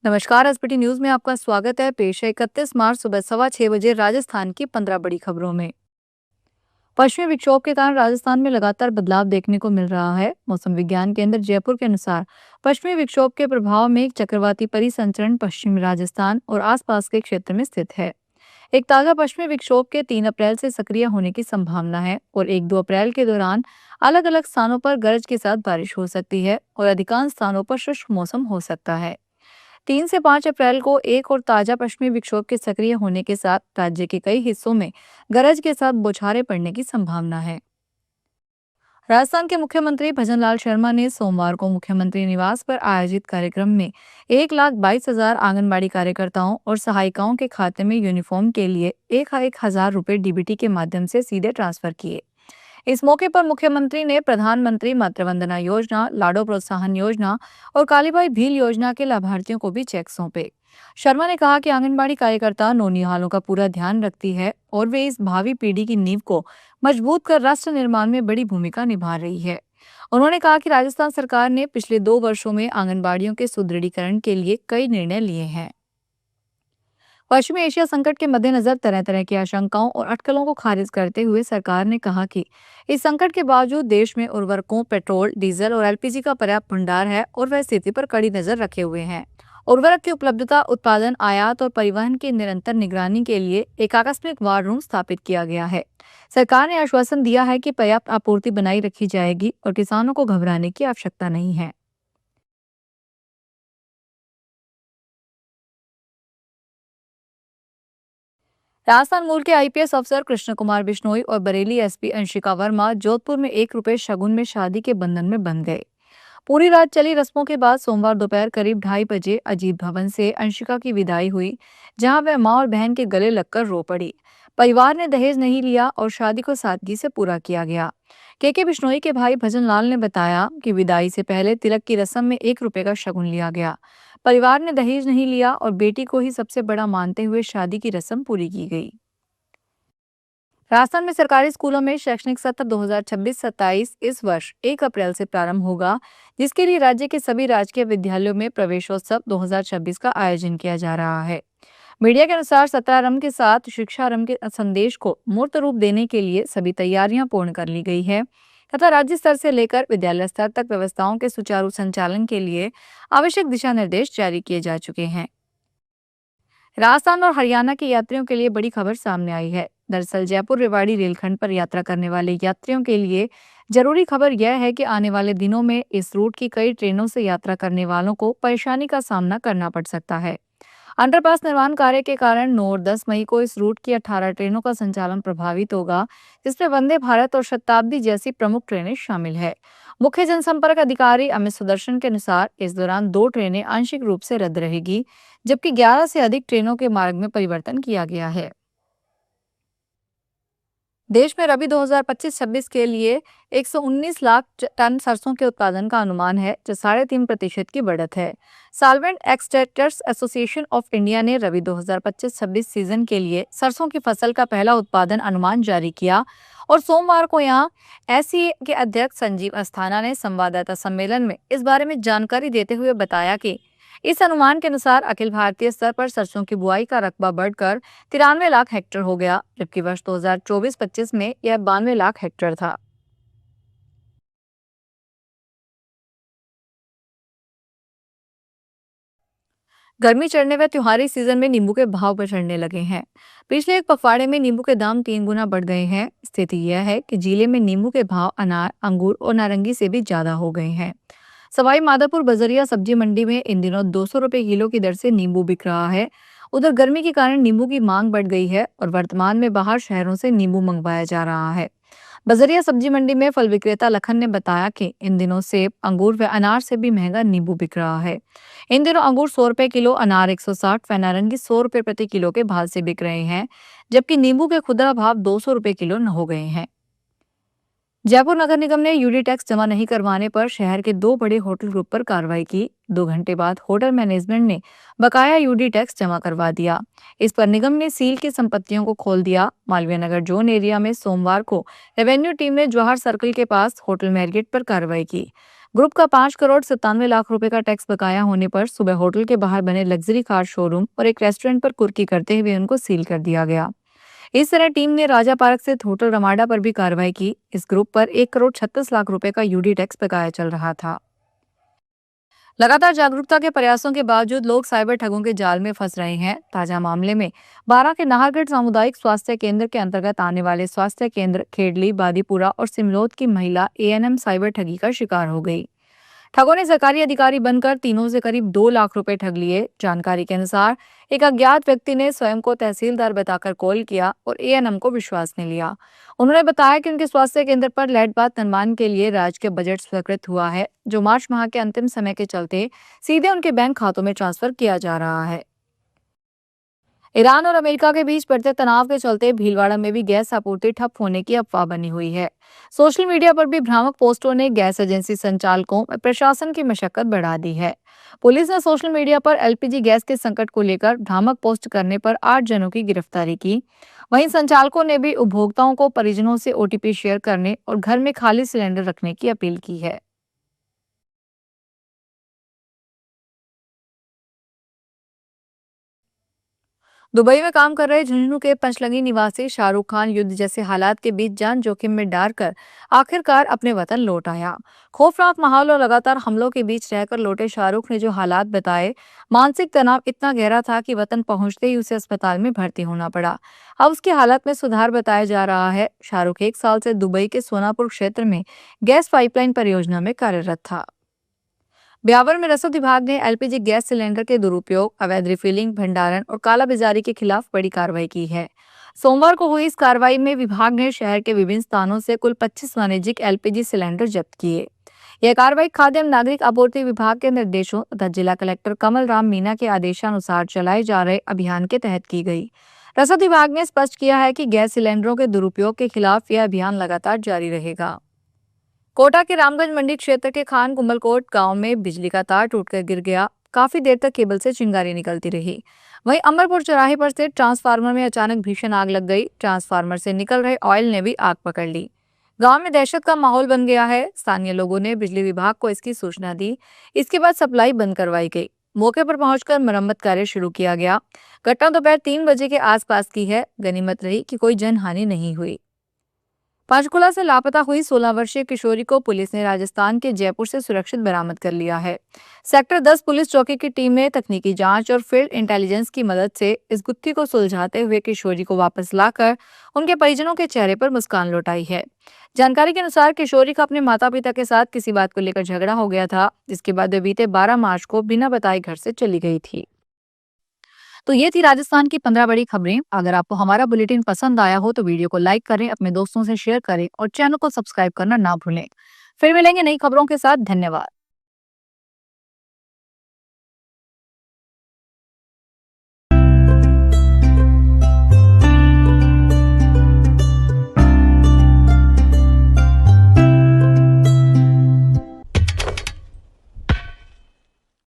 नमस्कार। SPT news में आपका स्वागत है। पेश है 31 मार्च सुबह 6:15 राजस्थान की 15 बड़ी खबरों में। पश्चिमी विक्षोभ के कारण राजस्थान में लगातार बदलाव देखने को मिल रहा है। मौसम विज्ञान केंद्र जयपुर के अनुसार पश्चिमी विक्षोभ के प्रभाव में एक चक्रवाती परिसंचरण पश्चिमी राजस्थान और आसपास के क्षेत्र में स्थित है। एक ताजा पश्चिमी विक्षोभ के 3 अप्रैल से सक्रिय होने की संभावना है और 1-2 अप्रैल के दौरान अलग अलग स्थानों पर गरज के साथ बारिश हो सकती है और अधिकांश स्थानों पर शुष्क मौसम हो सकता है। 3 से 5 अप्रैल को एक और ताजा पश्चिमी विक्षोभ के सक्रिय होने के साथ राज्य के कई हिस्सों में गरज के साथ बौछारें पड़ने की संभावना है। राजस्थान के मुख्यमंत्री भजनलाल शर्मा ने सोमवार को मुख्यमंत्री निवास पर आयोजित कार्यक्रम में 1,22,000 आंगनबाड़ी कार्यकर्ताओं और सहायिकाओं के खाते में यूनिफॉर्म के लिए 1,000 रुपए डीबीटी के माध्यम से सीधे ट्रांसफर किए। इस मौके पर मुख्यमंत्री ने प्रधानमंत्री मातृवंदना योजना, लाडो प्रोत्साहन योजना और कालीबाई भील योजना के लाभार्थियों को भी चेक सौंपे। शर्मा ने कहा कि आंगनबाड़ी कार्यकर्ता नौनिहालों का पूरा ध्यान रखती है और वे इस भावी पीढ़ी की नींव को मजबूत कर राष्ट्र निर्माण में बड़ी भूमिका निभा रही है। उन्होंने कहा कि राजस्थान सरकार ने पिछले 2 वर्षों में आंगनबाड़ियों के सुदृढ़ीकरण के लिए कई निर्णय लिए हैं। पश्चिमी एशिया संकट के मद्देनजर तरह तरह की आशंकाओं और अटकलों को खारिज करते हुए सरकार ने कहा कि इस संकट के बावजूद देश में उर्वरकों, पेट्रोल, डीजल और एलपीजी का पर्याप्त भंडार है और वह स्थिति पर कड़ी नजर रखे हुए हैं। उर्वरक की उपलब्धता, उत्पादन, आयात और परिवहन की निरंतर निगरानी के लिए एक आकस्मिक वार रूम स्थापित किया गया है। सरकार ने आश्वासन दिया है कि पर्याप्त आपूर्ति बनाई रखी जाएगी और किसानों को घबराने की आवश्यकता नहीं है। राजस्थान मूल के आईपीएस अफसर कृष्ण कुमार बिश्नोई और बरेली एसपी अंशिका वर्मा जोधपुर में 1 रुपए शगुन में शादी के बंधन में बंध गए। पूरी रात चली रस्मों के बाद सोमवार दोपहर करीब 2:30 बजे अजीत भवन से अंशिका की विदाई हुई, जहां वह मां और बहन के गले लगकर रो पड़ी। परिवार ने दहेज नहीं लिया और शादी को सादगी से पूरा किया गया। केके बिश्नोई के भाई भजन लाल ने बताया कि विदाई से पहले तिलक की रस्म में 1 रुपए का शगुन लिया गया। परिवार ने दहेज नहीं लिया और बेटी को ही सबसे बड़ा मानते हुए शादी की रस्म पूरी की गई। राजस्थान में सरकारी स्कूलों में शैक्षणिक सत्र 2026-27 इस वर्ष 1 अप्रैल से प्रारंभ होगा, जिसके लिए राज्य के सभी राजकीय विद्यालयों में प्रवेशोत्सव 2026 का आयोजन किया जा रहा है। मीडिया के अनुसार सत्रारंभ के साथ शिक्षारंभ के संदेश को मूर्त रूप देने के लिए सभी तैयारियां पूर्ण कर ली गई है तथा राज्य स्तर से लेकर विद्यालय स्तर तक व्यवस्थाओं के सुचारू संचालन के लिए आवश्यक दिशा निर्देश जारी किए जा चुके हैं। राजस्थान और हरियाणा के यात्रियों के लिए बड़ी खबर सामने आई है। दरअसल जयपुर रेवाड़ी रेलखंड पर यात्रा करने वाले यात्रियों के लिए जरूरी खबर यह है कि आने वाले दिनों में इस रूट की कई ट्रेनों से यात्रा करने वालों को परेशानी का सामना करना पड़ सकता है। अंडरपास निर्माण कार्य के कारण 9 और 10 मई को इस रूट की 18 ट्रेनों का संचालन प्रभावित होगा, जिसमें वंदे भारत और शताब्दी जैसी प्रमुख ट्रेनें शामिल है। मुख्य जनसंपर्क अधिकारी अमित सुदर्शन के अनुसार इस दौरान 2 ट्रेनें आंशिक रूप से रद्द रहेगी, जबकि 11 से अधिक ट्रेनों के मार्ग में परिवर्तन किया गया है। देश में रबी 2025-26 के लिए 119 लाख टन सरसों के उत्पादन का अनुमान है, जो 3.5% की बढ़त है। Solvent extractors association of India ने रबी 2025-26 सीजन के लिए सरसों की फसल का पहला उत्पादन अनुमान जारी किया और सोमवार को यहां एससीए के अध्यक्ष संजीव अस्थाना ने संवाददाता सम्मेलन में इस बारे में जानकारी देते हुए बताया कि इस अनुमान के अनुसार अखिल भारतीय स्तर पर सरसों की बुआई का रकबा बढ़कर 93 लाख हेक्टेयर हो गया, जबकि वर्ष 2024-25 में यह 92 लाख हेक्टेयर था। गर्मी चढ़ने व त्योहारी सीजन में नींबू के भाव पर चढ़ने लगे हैं। पिछले एक पखवाड़े में नींबू के दाम 3 गुना बढ़ गए हैं। स्थिति यह है कि जिले में नींबू के भाव अनार, अंगूर और नारंगी से भी ज्यादा हो गए हैं। सवाई माधोपुर बजरिया सब्जी मंडी में इन दिनों 200 रुपए किलो की दर से नींबू बिक रहा है। उधर गर्मी के कारण नींबू की मांग बढ़ गई है और वर्तमान में बाहर शहरों से नींबू मंगवाया जा रहा है। बजरिया सब्जी मंडी में फल विक्रेता लखन ने बताया कि इन दिनों सेब, अंगूर व अनार से भी महंगा नींबू बिक रहा है। इन दिनों अंगूर 100 रुपए किलो, अनार 160 व नारंगी 100 रुपए प्रति किलो के भाव से बिक रहे हैं, जबकि नींबू के खुदरा भाव 200 रुपए किलो न हो गए हैं। जयपुर नगर निगम ने यूडी टैक्स जमा नहीं करवाने पर शहर के 2 बड़े होटल ग्रुप पर कार्रवाई की। 2 घंटे बाद होटल मैनेजमेंट ने बकाया यूडी टैक्स जमा करवा दिया। इस पर निगम ने सील की संपत्तियों को खोल दिया। मालवीय नगर जोन एरिया में सोमवार को रेवेन्यू टीम ने जवाहर सर्कल के पास होटल मैरियट पर कार्रवाई की। ग्रुप का 5 करोड़ 97 लाख रुपए का टैक्स बकाया होने पर सुबह होटल के बाहर बने लग्जरी कार शोरूम और एक रेस्टोरेंट पर कुर्की करते हुए उनको सील कर दिया गया। इस तरह टीम ने राजा पार्क स्थित होटल रमाडा पर भी कार्रवाई की। इस ग्रुप पर 1 करोड़ 36 लाख रुपए का यूडी टैक्स बकाया चल रहा था। लगातार जागरूकता के प्रयासों के बावजूद लोग साइबर ठगों के जाल में फंस रहे हैं। ताजा मामले में बारां के नाहरगढ़ सामुदायिक स्वास्थ्य केंद्र के अंतर्गत आने वाले स्वास्थ्य केंद्र खेडली, बादीपुरा और सिमलोद की महिला एएनएम साइबर ठगी का शिकार हो गई। ठगों ने सरकारी अधिकारी बनकर तीनों से करीब 2 लाख रुपए ठग लिए। जानकारी के अनुसार एक अज्ञात व्यक्ति ने स्वयं को तहसीलदार बताकर कॉल किया और एएनएम को विश्वास में लिया। उन्होंने बताया कि उनके स्वास्थ्य केंद्र पर लेड बाथ निर्माण के लिए राज्य के बजट स्वीकृत हुआ है, जो मार्च माह के अंतिम समय के चलते सीधे उनके बैंक खातों में ट्रांसफर किया जा रहा है। ईरान और अमेरिका के बीच बढ़ते तनाव के चलते भीलवाड़ा में भी गैस आपूर्ति ठप होने की अफवाह बनी हुई है। सोशल मीडिया पर भी भ्रामक पोस्टों ने गैस एजेंसी संचालकों और प्रशासन की मशक्कत बढ़ा दी है। पुलिस ने सोशल मीडिया पर एलपीजी गैस के संकट को लेकर भ्रामक पोस्ट करने पर 8 जनों की गिरफ्तारी की। वहीं संचालकों ने भी उपभोक्ताओं को परिजनों से ओटीपी शेयर करने और घर में खाली सिलेंडर रखने की अपील की है। दुबई में काम कर रहे झुंझुनू के पंचलंगी निवासी शाहरुख खान युद्ध जैसे हालात के बीच जान जोखिम में डालकर आखिरकार अपने वतन लौट आया। खौफनाक माहौल और लगातार हमलों के बीच रहकर लौटे शाहरुख ने जो हालात बताए, मानसिक तनाव इतना गहरा था कि वतन पहुंचते ही उसे अस्पताल में भर्ती होना पड़ा। अब उसकी हालत में सुधार बताया जा रहा है। शाहरुख 1 साल से दुबई के सोनापुर क्षेत्र में गैस पाइपलाइन परियोजना में कार्यरत था। ब्यावर में रसद विभाग ने एलपीजी गैस सिलेंडर के दुरुपयोग, अवैध रिफिलिंग, भंडारण और कालाबाजारी के खिलाफ बड़ी कार्रवाई की है। सोमवार को हुई इस कार्रवाई में विभाग ने शहर के विभिन्न स्थानों से कुल 25 वाणिज्यिक एलपीजी सिलेंडर जब्त किए। यह कार्रवाई खाद्य एवं नागरिक आपूर्ति विभाग के निर्देशों तथा जिला कलेक्टर कमल राम मीना के आदेशानुसार चलाए जा रहे अभियान के तहत की गई। रसद विभाग ने स्पष्ट किया है कि गैस सिलेंडरों के दुरुपयोग के खिलाफ यह अभियान लगातार जारी रहेगा। कोटा के रामगंज मंडी क्षेत्र के खान कुंभलकोट गांव में बिजली का तार टूटकर गिर गया। काफी देर तक केबल से चिंगारी निकलती रही। वहीं अमरपुर चौराहे पर स्थित ट्रांसफार्मर में अचानक भीषण आग लग गई। ट्रांसफार्मर से निकल रहे ऑयल ने भी आग पकड़ ली। गांव में दहशत का माहौल बन गया है। स्थानीय लोगों ने बिजली विभाग को इसकी सूचना दी। इसके बाद सप्लाई बंद करवाई गई। मौके पर पहुंचकर मरम्मत कार्य शुरू किया गया। घटना दोपहर 3 बजे के आसपास की है। गनीमत रही कि कोई जनहानि नहीं हुई। पंचकुला से लापता हुई 16 वर्षीय किशोरी को पुलिस ने राजस्थान के जयपुर से सुरक्षित बरामद कर लिया है। सेक्टर 10 पुलिस चौकी की टीम ने तकनीकी जांच और फील्ड इंटेलिजेंस की मदद से इस गुत्थी को सुलझाते हुए किशोरी को वापस लाकर उनके परिजनों के चेहरे पर मुस्कान लौटाई है। जानकारी के अनुसार किशोरी का अपने माता पिता के साथ किसी बात को लेकर झगड़ा हो गया था, जिसके बाद वे बीते 12 मार्च को बिना बताए घर से चली गई थी। तो ये थी राजस्थान की 15 बड़ी खबरें। अगर आपको हमारा बुलेटिन पसंद आया हो तो वीडियो को लाइक करें, अपने दोस्तों से शेयर करें और चैनल को सब्सक्राइब करना ना भूलें। फिर मिलेंगे नई खबरों के साथ। धन्यवाद।